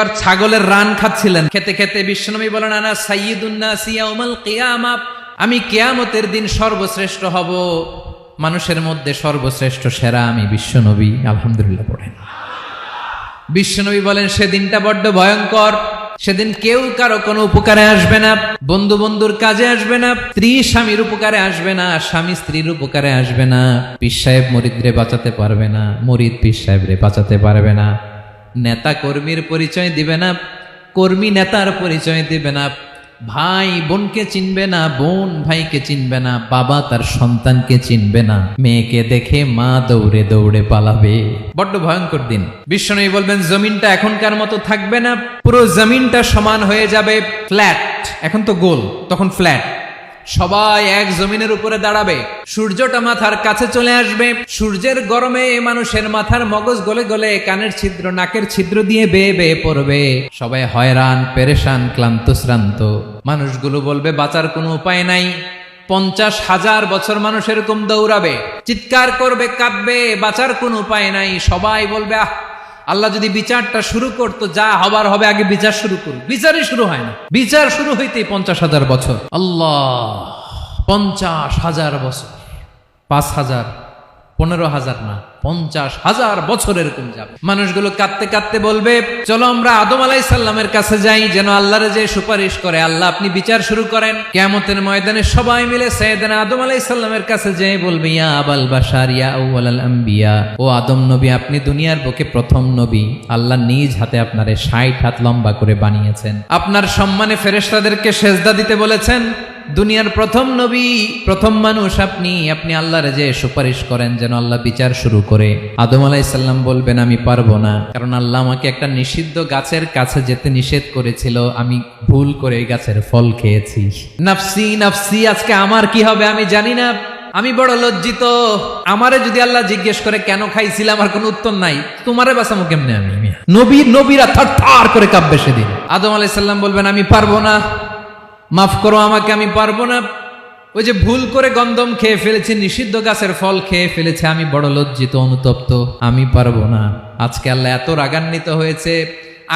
আর ছাগলের রান খাচ্ছিলেন, খেতে খেতে বিশ্বনবী বলেন, আনা সাইয়্যিদুন নাসি ইয়াউমাল কিয়ামা, আমি কিয়ামতের দিন সর্বশ্রেষ্ঠ হব, মানুষের মধ্যে সর্বশ্রেষ্ঠ সেরা আমি বিশ্বনবী। আলহামদুলিল্লাহ পড়েন। বিশ্বনবী বলেন সেদিনটা বড্ড ভয়ঙ্কর, সেদিন কেউ কারো কোনো উপকারে আসবে না, বন্ধু বন্ধুর কাজে আসবে না, স্ত্রী স্বামীর উপকারে আসবে না, স্বামী স্ত্রীর উপকারে আসবে না, পীর সাহেব মুরিদরে বাঁচাতে পারবে না, মুরিদ পীর সাহেবরে বাঁচাতে পারবে না, নেতা কর্মীর পরিচয় দিবে না, কর্মী নেতার পরিচয় দিবে না, ভাই বোনকে চিনবে না, বোন ভাইকে চিনবে না, বাবা তার সন্তানকে চিনবে না, মেয়েকে দেখে মা দৌড়ে দৌড়ে পালাবে। বড্ড ভয়ঙ্কর দিন। বিশ্বনবী বলবেন জমিনটা এখনকার মতো থাকবে না, পুরো জমিনটা সমান হয়ে যাবে, ফ্ল্যাট। এখন তো গোল, তখন ফ্ল্যাট। সবাই এক জমিনের উপরে দাঁড়াবে, সূর্যটা মাথার কাছে চলে আসবে, সূর্যের গরমে মানুষের মাথার মগজ গলে গলে কানের ছিদ্র নাকের ছিদ্র দিয়ে বেয়ে বেয়ে পড়বে, সবাই হয়রান পেরেশান ক্লান্ত শ্রান্ত। মানুষগুলো বলবে বাঁচার কোনো উপায় নাই। 50,000 বছর মানুষ এরকম দৌড়াবে, চিৎকার করবে, কাঁদবে, বাঁচার কোনো উপায় নাই। সবাই বলবে আহ, আল্লাহ যদি বিচারটা শুরু করতো, যা হবার হবে, আগে বিচার শুরু করুন। বিচারই শুরু হয় না, বিচার শুরু হইতেই 50,000 বছর। আল্লাহ, 50,000 বছর, 5,000, 15,000 না, 50,000 বছর এরকম যাবে। মানুষগুলো কাঁদতে কাঁদতে বলবে চলো আমরা আদম আলাইহিস সালামের কাছে যাই, যেন আল্লাহরে যে সুপারিশ করে, আল্লাহ আপনি বিচার শুরু করেন। কিয়ামতের ময়দানে সবাই মিলে সাইয়েদনা আদম আলাইহিস সালামের কাছে যেয়ে বলবে ইয়া আবাল বাশার ইয়া আউয়ালাল আম্বিয়া, ও আদম নবী, আপনি দুনিয়ার বুকে প্রথম নবী, আল্লাহ নিজ হাতে আপনারে 60 হাত লম্বা করে বানিয়েছেন, আপনার সম্মানে ফেরেশতাদেরকে সেজদা দিতে বলেছেন, দুনিয়ার প্রথম নবী, প্রথম মানুষ আপনি, আপনি আল্লাহরে যে সুপারিশ করেন যেন আল্লাহ বিচার শুরু করে। আদম আলাইহিস সালাম বলবেন আমি পারবো না, কারণ আল্লাহ আমাকে একটা নিষিদ্ধ গাছের কাছে যেতে নিষেধ করেছিল, আমি ভুল করে এই গাছের ফল খেয়েছি। নাফসি নাফসি, আজকে আমার কি হবে আমি জানি না, আমি বড় লজ্জিত। আমারে যদি আল্লাহ জিজ্ঞেস করে কেন খাইছিলাম, আমার কোনো উত্তর নাই, তোমারে বাঁচামো কেমনে আমি? নবীরা থার করে কাঁপবে সেদিন। আদম আলাইহিস সালাম বলবেন আমি পারবো না, মাফ করো আমাকে, আমি পারবো না। ওই যে ভুল করে গন্ধম খেয়ে ফেলেছি, নিষিদ্ধ গাছের ফল খেয়ে ফেলেছে, আমি বড় লজ্জিত অনুতপ্ত, আমি পারবো না। আজকে আল্লাহ এত রাগান্বিত হয়েছে,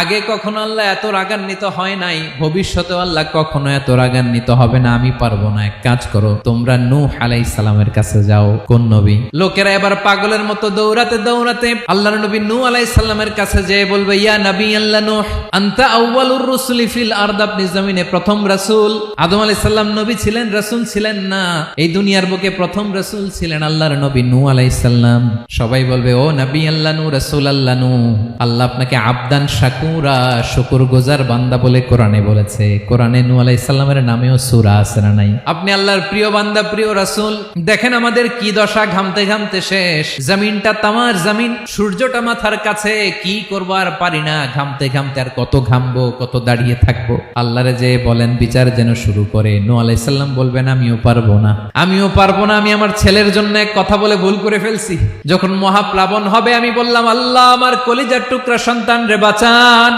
আগে কখনো আল্লাহ এত রাগান্বিত হয় নাই, ভবিষ্যতেও আল্লাহ কখনো এত রাগান্বিত হবে না। আমি পারবো না, এক কাজ করো, তোমরা নূহ আলাইহিস সালামের কাছে যাও। কোন নবী? লোকেরা এবার পাগলের মতো দৌড়াতে দৌড়াতে আল্লাহর নবী নূহ আলাইহিস সালামের কাছে যেয়ে বলবে ইয়া নবী আল্লাহ নূহ, আনতা আউয়ালুর রুসুলি ফিল আরদ, আপনি জমিনে প্রথম রাসূল। আদম আলাইহিস সালাম নবী ছিলেন, রাসূল ছিলেন না, এই দুনিয়ার বুকে প্রথম রাসূল ছিলেন আল্লাহর নবী নূহ আলাইহিস সালাম। সবাই বলবে ও নবী আল্লাহ নূহ, রাসূল আল্লাহ নূহ, আল্লাহ আপনাকে আবদান শাকুরা, শুকর গুজার বান্দা বলে কোরআনে বলেছে। কোরআনে নূহ আলাইহিস সালামের নামেও সূরা আছে না নাই? আপনি আল্লাহর প্রিয় বান্দা, প্রিয় রাসূল। দেখেন আমাদের কি দশা, ঘামতে ঘামতে শেষ, জমিনটা তামার জমিন, সূর্যটা মাথার কাছে, কি করবো আর পারি না, ঘামতে ঘামতে আর কত ঘামবো, কত দাঁড়িয়ে থাকবো। আল্লাহরে যে বলেন বিচার যেন শুরু করে। নূহ আলাইহিস সালাম বলবেন আমিও পারবো না, আমিও পারবো না, আমি আমার ছেলের জন্য এক কথা বলে ভুল করে ফেলছি। যখন মহাপ্লাবন হবে আমি বললাম আল্লাহ আমার কলিজার টুকরা সন্তান রে বাঁচান।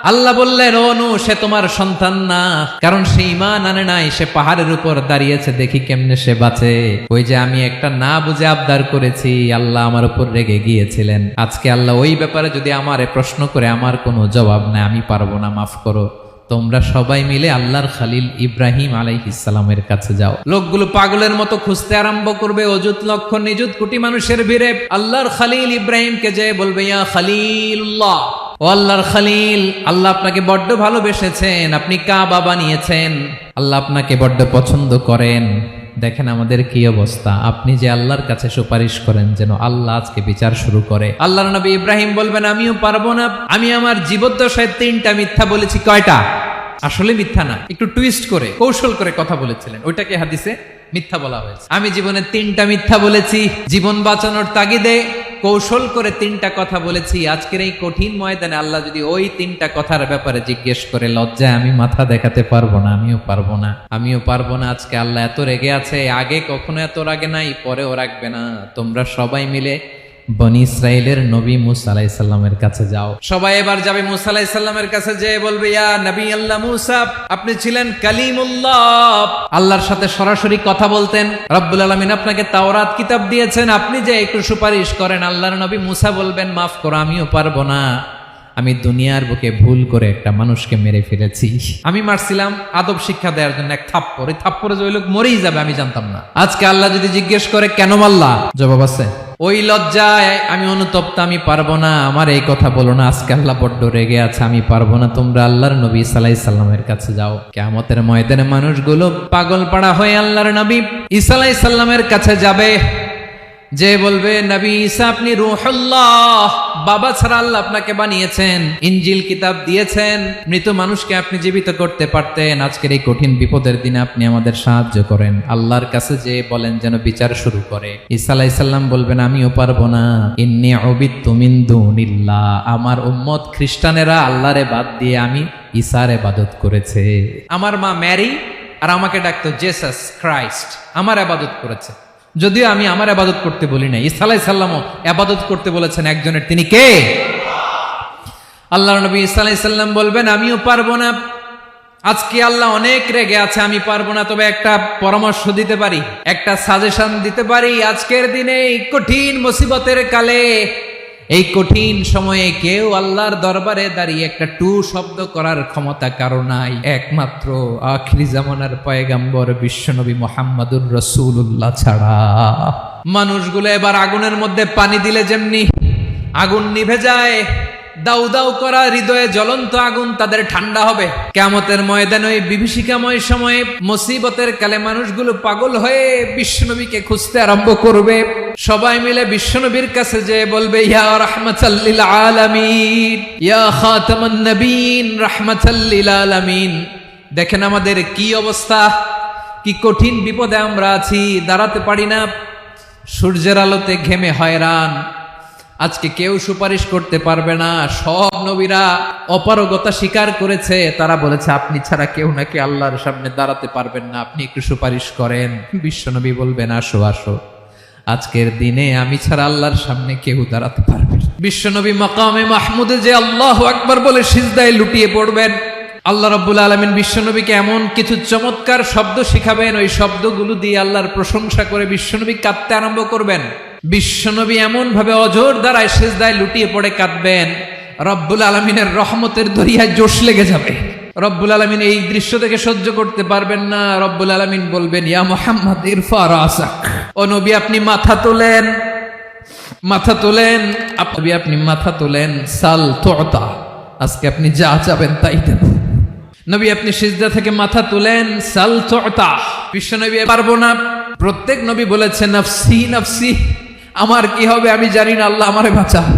আল্লাহ বললেন ও নূহ, সে তোমার সন্তান না, কারণ সে ঈমান আনে নাই, সে পাহাড়ের উপর দাঁড়িয়েছে, দেখি কেমনে সে বাঁচে। ওই যে আমি একটা না বুঝে আবদার করেছি, আল্লাহ আমার উপর রেগে গিয়েছিলেন। আজকে আল্লাহ ওই ব্যাপারে যদি আমারে প্রশ্ন করে, আমার কোনো জবাব নাই, আমি পারবো না, মাফ করো। তোমরা সবাই মিলে আল্লাহর খলিল ইব্রাহিম আলাইহিস সালামের কাছে যাও। লোকগুলো পাগলের মতো খুঁজতে আরম্ভ করবে, অযুত লক্ষ নিযুত কোটি মানুষের ভিড়ে আল্লাহর খলিল ইব্রাহিমকে যে বলবে ইয়া খলিলুল্লাহ, ও আল্লাহর খলিল, আল্লাহ আপনাকে বড্ড ভালোবেসেছেন, আপনি কাবা বানিয়েছেন, আল্লাহ আপনাকে বড্ড পছন্দ করেন। দেখেন আমাদের কি অবস্থা, আপনি যে আল্লাহর কাছে সুপারিশ করেন যেন আল্লাহ আজকে বিচার শুরু করে। আল্লাহর নবী ইব্রাহিম বলবেন আমিও পারবো না, আমি আমার জীবদ্দশায় 3টা মিথ্যা বলেছি। কয়টা? আসলে মিথ্যা না, একটু টুইস্ট করে কৌশল করে কথা বলেছিলেন, ওইটাকে হাদিসে মিথ্যা বলা হয়েছে। আমি জীবনে 3টা মিথ্যা বলেছি, জীবন বাঁচানোর তাগিদে কৌশল করে 3টা কথা বলেছি। আজকের এই কঠিন ময়দানে আল্লাহ যদি ওই 3টা কথার ব্যাপারে জিজ্ঞেস করে, লজ্জায় আমি মাথা দেখাতে পারবো না, আমিও পারবো না, আমিও পারবো না। আজকে আল্লাহ এত রেগে আছে, আগে কখনো এত রাগে নাই, পরেও রাখবে না। তোমরা সবাই মিলে বনি ইসরাইলের নবী মুসা আলাইহিস সালামের কাছে যাও। সবাই এবার যাবে মুসা আলাইহিস সালামের কাছে, যে বলবে ইয়া নবী আল্লাহ মুসা, আপনি ছিলেন কালিমুল্লাহ, আল্লাহর সাথে সরাসরি কথা বলতেন, রব্বুল আলামিন আপনাকে তাওরাত কিতাব দিয়েছেন, আপনি যে একটু সুপারিশ করেন। আল্লাহর নবী মুসা বলবেন মাফ করো, আমিও পারবো না, আমি দুনিয়ার বুকে ভুল করে একটা মানুষকে মেরে ফেলেছি। আমি মারছিলাম আদব শিক্ষা দেওয়ার জন্য এক থাপ্পড়, এই থাপ্পড়ে যে ওই লোক মরেই যাবে আমি জানতাম না। আজকে আল্লাহ যদি জিজ্ঞেস করে কেন মারলা, জবাব আছে। ওই লজ্জায় আমি অনুতপ্ত, আমি পারবো না, আমার এই কথা বলো না। আজকে আল্লাহ বড্ড রেগে আছে, আমি পারবো না। তোমরা আল্লাহর নবী ঈসা আলাইহিস সালামের কাছে যাও। কিয়ামতের ময়দানে মানুষগুলো পাগল পাড়া হয়ে আল্লাহর নবী ঈসা আলাইহিস সালামের কাছে যাবে, যে বলবে নবী ঈসা আপনি রূহুল্লাহ, বাবা ছাড়া আল্লাহ আপনাকে বানিয়েছেন, ইনজিল কিতাব দিয়েছেন, মৃত মানুষকে আপনি জীবিত করতে পারতেন। আজকের এই কঠিন বিপদের দিনে আপনি আমাদের সাহায্য করেন। আল্লাহর কাছে যে বলেন যেন বিচার শুরু করে। ঈসা আলাইহিস সালাম বলবেন আমিও পারবো না। ইন্নী উবিদতু মিন দুনিল্লাহ, আমার উম্মত খ্রিস্টানেরা আল্লাহরে বাদ দিয়ে আমি ঈসার ইবাদত করেছে। আমার মা ম্যারি আর আমাকে ডাকতো জেসাস ক্রাইস্ট, আমার ইবাদত করেছে। যদিও আমি আমার ইবাদত করতে বলি না, ঈসা আলাইহিস সালামও ইবাদত করতে বলেছেন একজনের, তিনি কে? আল্লাহর নবী ঈসা আলাইহিস সালাম বলবেন আমিও পারবো না। আজকে আল্লাহ অনেক রেগে আছে, আমি পারবো না। তবে একটা পরামর্শ দিতে পারি, একটা সাজেশন দিতে পারি। আজকের দিনে এই কঠিন মুসিবতের কালে, এই কঠিন সময়ে কেউ আল্লাহর দরবারে দাঁড়িয়ে একটা টু শব্দ করার ক্ষমতা কারো নাই, একমাত্র আখিরি জামানার পয়গাম্বর বিশ্বনবী মুহাম্মদুর রাসূলুল্লাহ ছাড়া। মানুষগুলো এবার আগুনের মধ্যে পানি দিলে যেমনি আগুন নিভে যায়, দাউ দাউ করা হৃদয়ে জ্বলন্ত আগুন তাদের ঠান্ডা হবে। কিয়ামতের ময়দানে ওই বিভীষিকাময় সময়ে মুসিবতের কালে মানুষগুলো পাগল হয়ে বিশ্বনবীকে খুঁজতে আরম্ভ করবে। সবাই মিলে বিশ্বনবীর কাছে যেয়ে বলবে ইয়া রাহমাতাল লিল আলামিন, ইয়া খাতামান নবীন, রাহমাতাল লিল আলামিন। দেখেন আমাদের কি অবস্থা, কি কঠিন বিপদে আমরা আছি, দাঁড়াতে পারি না, সূর্যের আলোতে ঘেমে হয়রান। আজকে কেউ সুপারিশ করতে পারবে না। সব নবীরা অপারগতা স্বীকার করেছে, তারা বলেছে আপনি ছাড়া কেউ নাকি আল্লাহর সামনে দাঁড়াতে পারবেন না, আপনি একটু সুপারিশ করেন। বিশ্বনবী বলবেন আসো আসো, আজকের দিনে আমি ছাড়া আল্লাহর সামনে কেউ দাঁড়াতে পারবে না। বিশ্বনবী মাকামে মাহমুদে যে আল্লাহু আকবার বলে সিজদায় লুটিয়ে পড়বেন, আল্লাহ রাব্বুল আলামিন বিশ্বনবীকে এমন কিছু চমৎকার শব্দ শিখাবেন, ওই শব্দগুলো দিয়ে আল্লাহর প্রশংসা করে বিশ্বনবী কাঁদতে আরম্ভ করবেন। বিশ্বনবী এমন ভাবে অজর দ্বারায় সিজদায় লুটিয়ে পড়ে কাঁদবেন, রব্বুল আলামিনের রহমতের দরিয়ায় জোশ লেগে যাবে। রব্বুল আলামিন এই দৃশ্য থেকে সহ্য করতে পারবেন না। রব্বুল আলামিন বলবেন ইয়া মুহাম্মদ ইরফা রাসাক, ও নবী আপনি মাথা তোলেন, মাথা তোলেন, আপনি মাথা তোলেন। সাল তুতা, আজকে আপনি যা চাবেন তাই দেব। নবী আপনি সিজদা থেকে মাথা তুলেন, সাল তুতা। বিশ্বনবী পারবো না। প্রত্যেক নবী বলেছে নফসি নফসি, আমার কি হবে আমি জানি না, আল্লাহ আমারে বাঁচাও।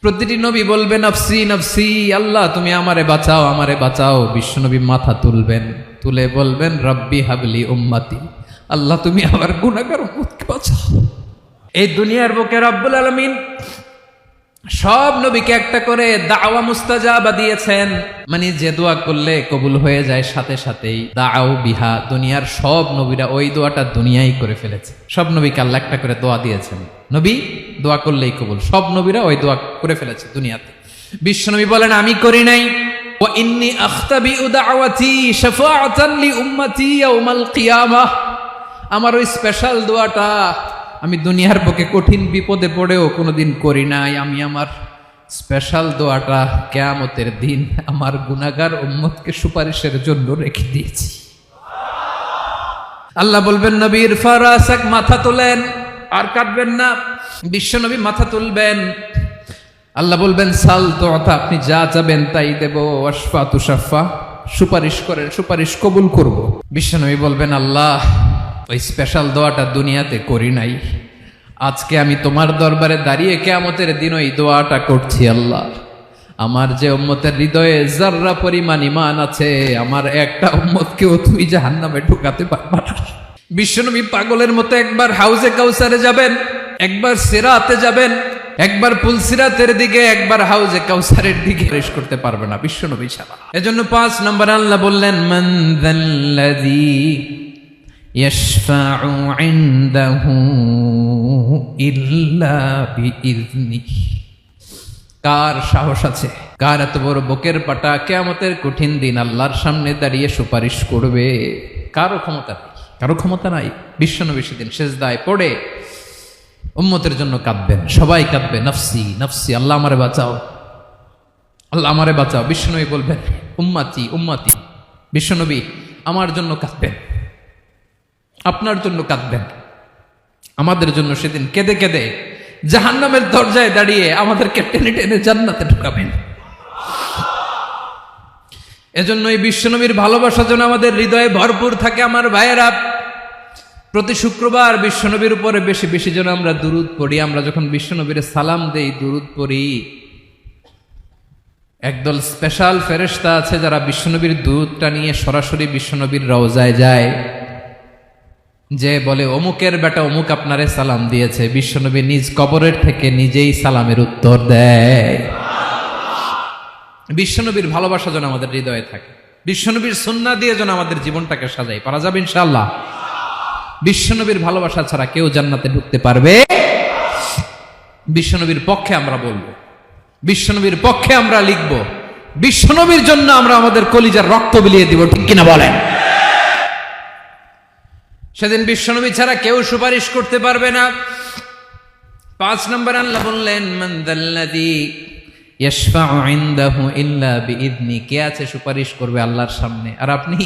প্রতিটি নবী বলবে নফসি নফসি, আল্লাহ তুমি আমারে বাঁচাও, আমারে বাঁচাও। বিশ্বনবী মাথা তুলবেন, তুলে বলবেন রব্বি হাবলি উম্মতি, আল্লাহ তুমি আমার গুনাহগার উম্মতকে বাঁচাও। এই দুনিয়ার বুকে রব্বুল আলামিন সব নবীকে একটা করে দাওয়া মুস্তাজাবা দিয়েছেন, মানে যে দোয়া করলে কবুল হয়ে যায় সাথে সাথেই। দাও বিহা, দুনিয়ার সব নবীরা ওই দোয়াটা দুনিয়ায় করে ফেলেছে। সব নবীকে আল্লাহ একটা করে দোয়া দিয়েছেন, নবী দোয়া করলেই কবুল। সব নবীরা ওই দোয়া করে ফেলেছে দুনিয়াতে। বিশ্বনবী বলেন আমি করি নাই। ওয়া ইন্নী আখতাবিউ দাওয়াতি শাফাআতান লি উম্মতি ইয়াউমাল কিয়ামাহ, আমার ওই স্পেশাল দোয়াটা আমি দুনিয়ার বুকে কঠিন বিপদে পড়েও কোনোদিন করি নাই। আমি আমার স্পেশাল দোয়াটা কিয়ামতের দিন আমার গুনাহগার উম্মতকে সুপারিশের জন্য রেখে দিয়েছি। আল্লাহ বলবেন নবী ইরফা রাসাক, মাথা তোলেন, আর কাটবেন না। বিশ্বনবী মাথা তুলবেন, আল্লাহ বলবেন সাল তুতা, আপনি যা চাবেন তাই দেব। ওয়াশফা তুশাফা, সুপারিশ করেন, সুপারিশ কবুল করব। বিশ্বনবী বলবেন আল্লাহ ওই স্পেশাল দোয়াটা দুনিয়াতে করি নাই, আজকে আমি তোমার দরবারে দাঁড়িয়ে কিয়ামতের দিন ওই দোয়াটা করছি। আল্লাহ আমার যে উম্মতের হৃদয়ে যাররা পরিমাণ ঈমান আছে, আমার একটা উম্মতকেও তুই জাহান্নামে ঢুকাতে পারবা না। বিশ্বনবী পাগলের মতো একবার হাউজে কাউসারে যাবেন, একবার সিরাতে যাবেন, একবার পুলসিরাতের দিকে, একবার হাউজে কাউসারের দিকে প্রবেশ করতে পারবে না বিশ্বনবী ছাড়া। এজন্য 5 নম্বর আল্লাহ বললেন মান যাল্লাযী ইয়াশফাউ ইনদাহু ইল্লা বিইযনিহি, কার সাহস আছে, কার এত বড় বুকের পাটা কিয়ামতের কঠিন দিন আল্লাহর সামনে দাঁড়িয়ে সুপারিশ করবে? কারো ক্ষমতা নাই, কারো ক্ষমতা নাই। বিশ্বনবী সেদিন সিজদায় পড়ে উম্মতের জন্য কাঁদবেন, সবাই কাঁদবে নফসি নফসি, আল্লাহ আমারে বাঁচাও। আল্লাহ আমারে বাঁচাও। বিশ্বনবী বলবেন উম্মাতি উম্মাতি, বিশ্বনবী আমার জন্য কাঁদবেন, আপনার জন্য কাঁদবেন, আমাদের জন্য সেদিন কেঁদে কেঁদে জাহান্নামের দরজায় দাঁড়িয়ে আমাদেরকে টেনে টেনে জান্নাতে ঢুকাবেন। এজন্য এই বিশ্বনবীর ভালোবাসা যেন আমাদের হৃদয়ে ভরপুর থাকে। আমার ভাইয়েরা, প্রতি শুক্রবার বিশ্বনবীর উপরে বেশি বেশি যেন আমরা দুরূদ পড়ি। আমরা যখন বিশ্বনবীর সালাম দেই, দুরূদ পড়ি, একদল স্পেশাল ফেরেশতা আছে যারা বিশ্বনবীর দুরূদটা নিয়ে সরাসরি বিশ্বনবীর রওজায় যায়, যে বলে অমুকের বেটা অমুক আপনারে সালাম দিয়েছে। বিশ্বনবী নিজ কবরের থেকে নিজেই সালামের উত্তর দেয়। বিশ্বনবীর ভালোবাসা যেন আমাদের হৃদয়ে থাকে, বিশ্বনবীর সুন্নাহ দিয়ে যেন আমাদের জীবনটাকে সাজাই। পারা যাবে ইনশাআল্লাহ। বিশ্বনবীর ভালোবাসা ছাড়া কেউ জান্নাতে ঢুকতে পারবে? বিশ্বনবীর পক্ষে আমরা বলবো, বিশ্বনবীর পক্ষে আমরা লিখব, বিশ্বনবীর জন্য আমরা আমাদের কলিজার রক্ত বিলিয়ে দিব, ঠিক কিনা বলেন? সেদিন বিশ্বনবী ছাড়া কেউ সুপারিশ করতে পারবে না। 5 নম্বর আল্লাহ বললেন মান যাল্লাযী ইয়াশফাউ ইনদাহু ইল্লা বিইذনি, কে আছে সুপারিশ করবে আল্লাহর সামনে আর আপনি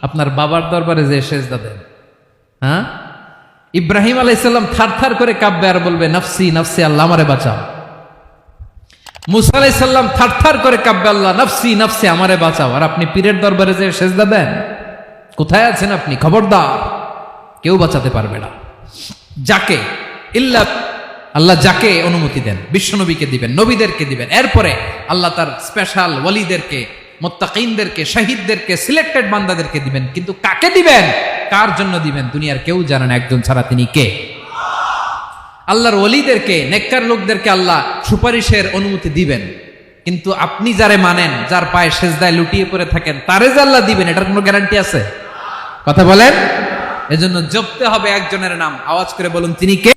আপনার বাবার দরবারে যে সেজদা দেন? হ্যাঁ, ইব্রাহিম আলাইহিস সালাম থারথার করে কাঁপবে আর বলবে নাফসি নাফসি, আল্লাহ আমারে বাঁচাও। মুসা আলাইহিস সালাম থারথার করে কাঁপবে, আল্লাহ নাফসি নাফসি, আমারে বাঁচাও। আর আপনি পীরের দরবারে যে সেজদা দেন? কোথায় আছেন আপনি? খবরদার, কেউ বাঁচাতে পারবে না। যাকে ইল্লা আল্লাহ যাকে অনুমতি দেন, বিশ্বনবীকে দিবেন, নবীদেরকে দিবেন। এরপরে আল্লাহ তার স্পেশাল ওয়ালিদেরকে, মুত্তাকিনদেরকে, শহীদদেরকে, সিলেক্টেড বান্দাদেরকে দিবেন। কিন্তু কাকে দিবেন, কার জন্য দিবেন, দুনিয়ার কেউ জানে না। একজন ছাড়া, তিনি কে? আল্লাহর ওয়ালিদেরকে, নেককার লোকদেরকে আল্লাহ সুপারিশের অনুমতি দিবেন। কিন্তু আপনি যারে মানেন, যার পায়ে সেজদায় লুটিয়ে পড়ে থাকেন, তারে যে আল্লাহ দিবেন, এটার কোনো গ্যারান্টি আছে? কথা বলেন। এজন্য জপতে হবে একজনের নাম, আওয়াজ করে বলুন তিনি কে?